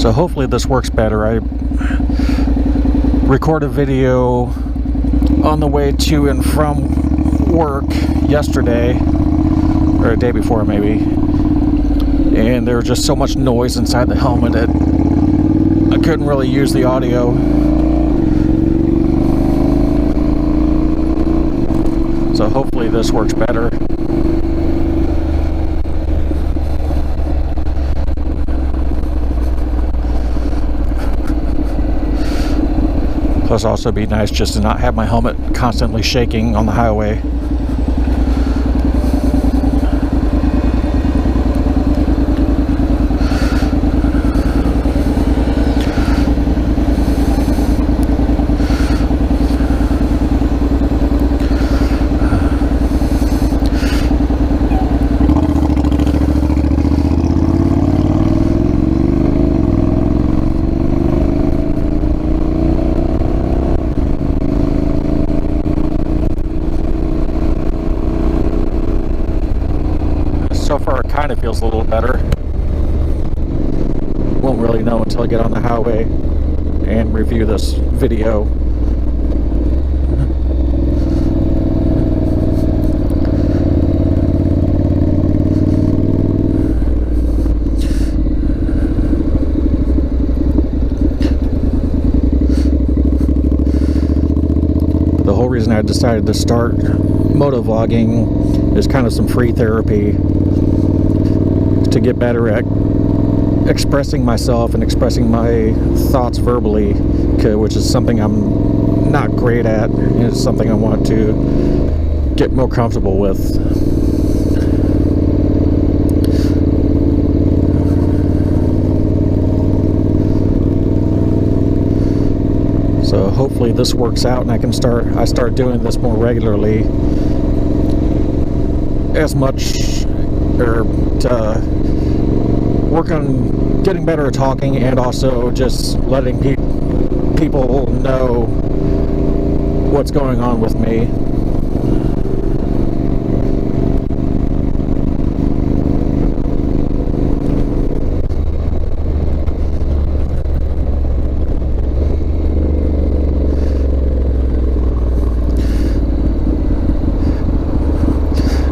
So hopefully this works better. I recorded a video on the way to and from work yesterday, or the day before maybe, and there was just so much noise inside the helmet that I couldn't really use the audio. So hopefully this works better. Plus also be nice just to not have my helmet constantly shaking on the highway. So far it kind of feels a little better. Won't really know until I get on the highway and review this video. The whole reason I decided to start motovlogging is kind of some free therapy to get better at expressing myself and expressing my thoughts verbally, which is something I'm not great at, and it's something I want to get more comfortable with. So hopefully this works out and I start doing this more regularly, as much, or to work on getting better at talking, and also just letting people know what's going on with me.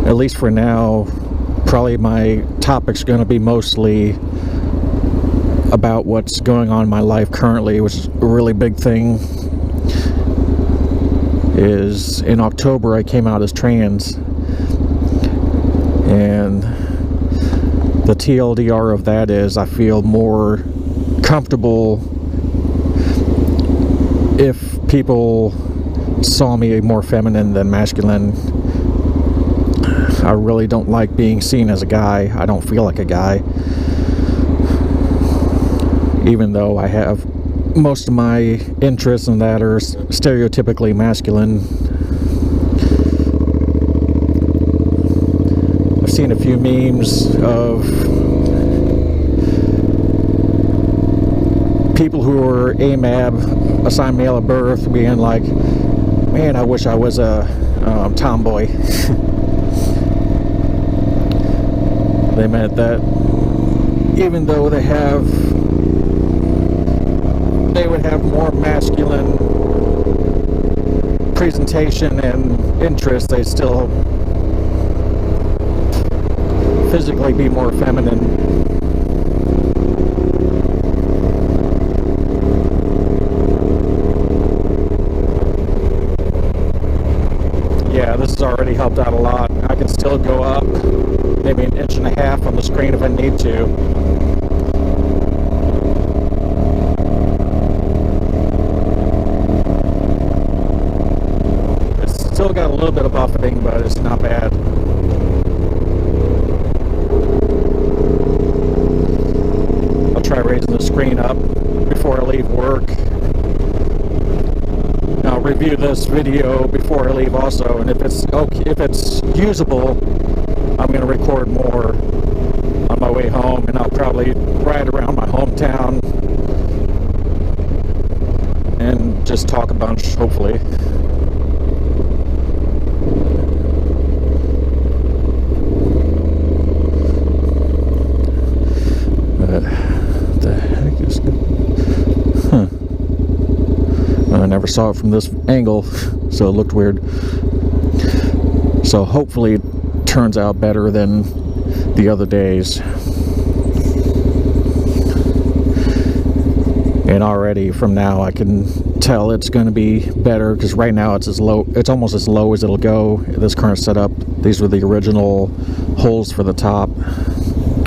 At least for now, probably my topic's going to be mostly about what's going on in my life currently, which is a really big thing. Is in October I came out as trans, and the TLDR of that is I feel more comfortable if people saw me more feminine than masculine. I really don't like being seen as a guy. I don't feel like a guy, even though I have most of my interests in that are stereotypically masculine. I've seen a few memes of people who are AMAB, assigned male at birth, being like, man, I wish I was a tomboy. They meant that even though they would have more masculine presentation and interest, they still physically be more feminine. Yeah, this has already helped out a lot. I can still go up maybe 1.5 inches on the screen if I need to. It's still got a little bit of buffeting, but it's not bad. I'll try raising the screen up before I leave work. I'll review this video before I leave also, and if it's okay, if it's usable, I'm going to record more on my way home, and I'll probably ride around my hometown and just talk a bunch, hopefully. What the heck is never saw it from this angle, so it looked weird. So hopefully it turns out better than the other days. And already from now I can tell it's going to be better, because right now it's almost as low as it'll go. This current setup, these were the original holes for the top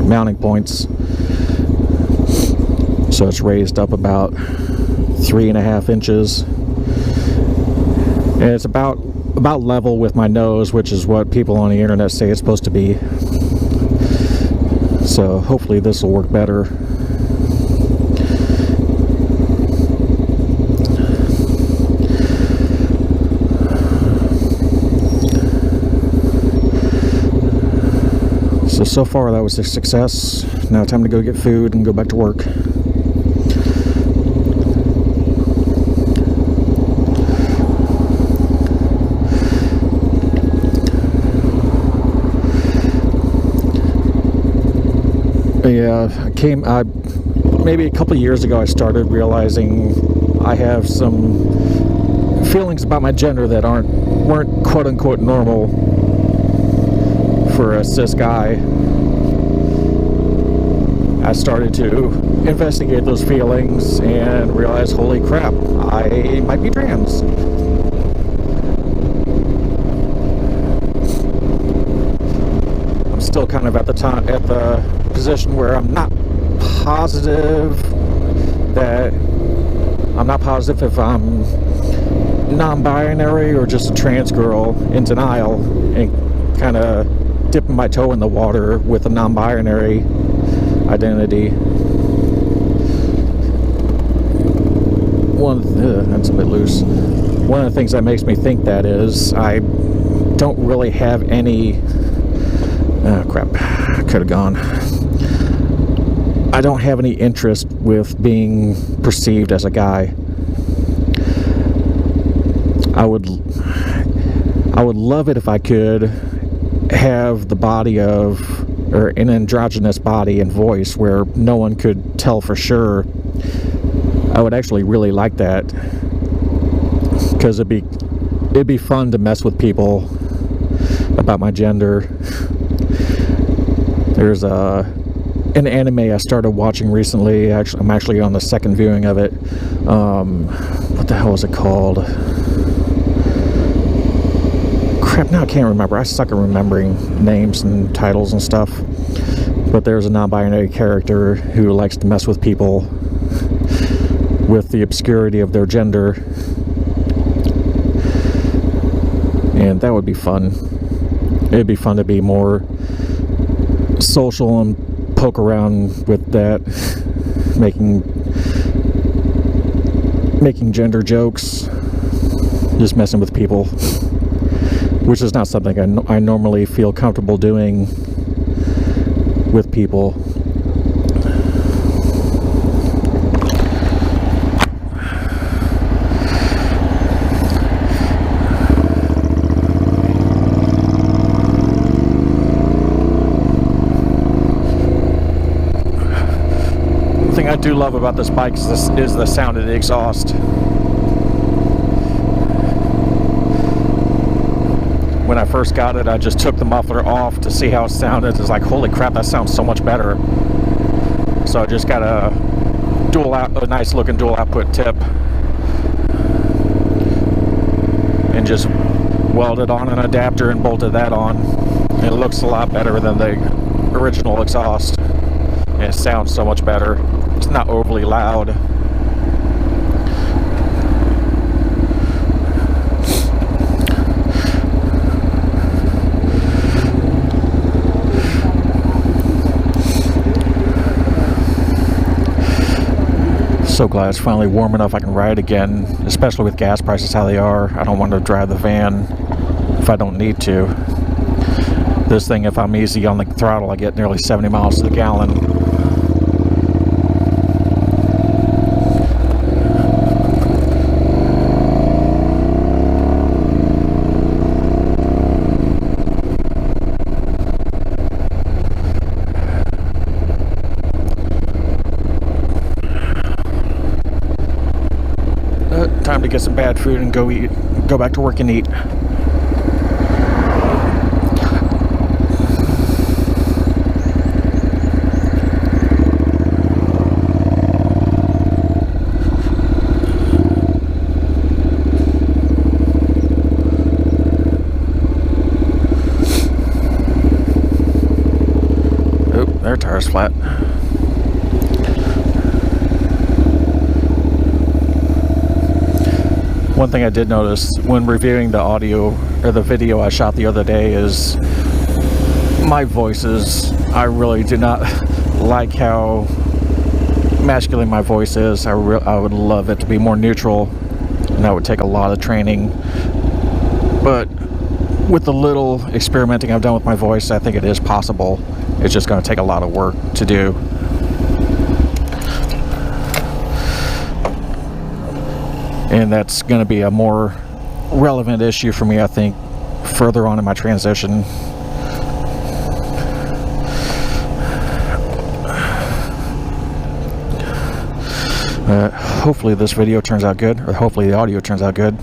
mounting points, so it's raised up about 3.5 inches, and it's about level with my nose, which is what people on the internet say it's supposed to be. So hopefully this will work better. So far that was a success. Now time to go get food and go back to work. Yeah, maybe a couple of years ago I started realizing I have some feelings about my gender that weren't quote unquote normal for a cis guy. I started to investigate those feelings and realize, holy crap, I might be trans. I'm still kind of at the position where I'm not positive if I'm non-binary or just a trans girl, in denial, and kind of dipping my toe in the water with a non-binary identity. That's a bit loose. One of the things that makes me think that is I don't really have any... Oh crap, could have gone. I don't have any interest with being perceived as a guy. I would love it if I could have the body of, or an androgynous body and voice where no one could tell for sure. I would actually really like that, because it'd be fun to mess with people about my gender. There's an anime I started watching recently. I'm actually on the second viewing of it. What the hell is it called? Crap, now I can't remember. I suck at remembering names and titles and stuff. But there's a non-binary character who likes to mess with people with the obscurity of their gender. And that would be fun. It'd be fun to be more social and poke around with that, making gender jokes, just messing with people, which is not something I normally feel comfortable doing with people. The thing I do love about this bike is the sound of the exhaust. When I first got it, I just took the muffler off to see how it sounded. It's like, holy crap, that sounds so much better. So I just got a nice looking dual output tip and just welded on an adapter and bolted that on. And it looks a lot better than the original exhaust. And it sounds so much better. It's not overly loud. So glad it's finally warm enough I can ride again, especially with gas prices how they are. I don't want to drive the van if I don't need to. This thing, if I'm easy on the throttle, I get nearly 70 miles to the gallon. Time to get some bad food and go back to work and eat. Oh, their tire's flat. One thing I did notice when reviewing the audio or the video I shot the other day is my voices. I really do not like how masculine my voice is. I would love it to be more neutral, and that would take a lot of training. But with the little experimenting I've done with my voice, I think it is possible. It's just going to take a lot of work to do. And that's going to be a more relevant issue for me, I think, further on in my transition. Hopefully this video turns out good, or hopefully the audio turns out good.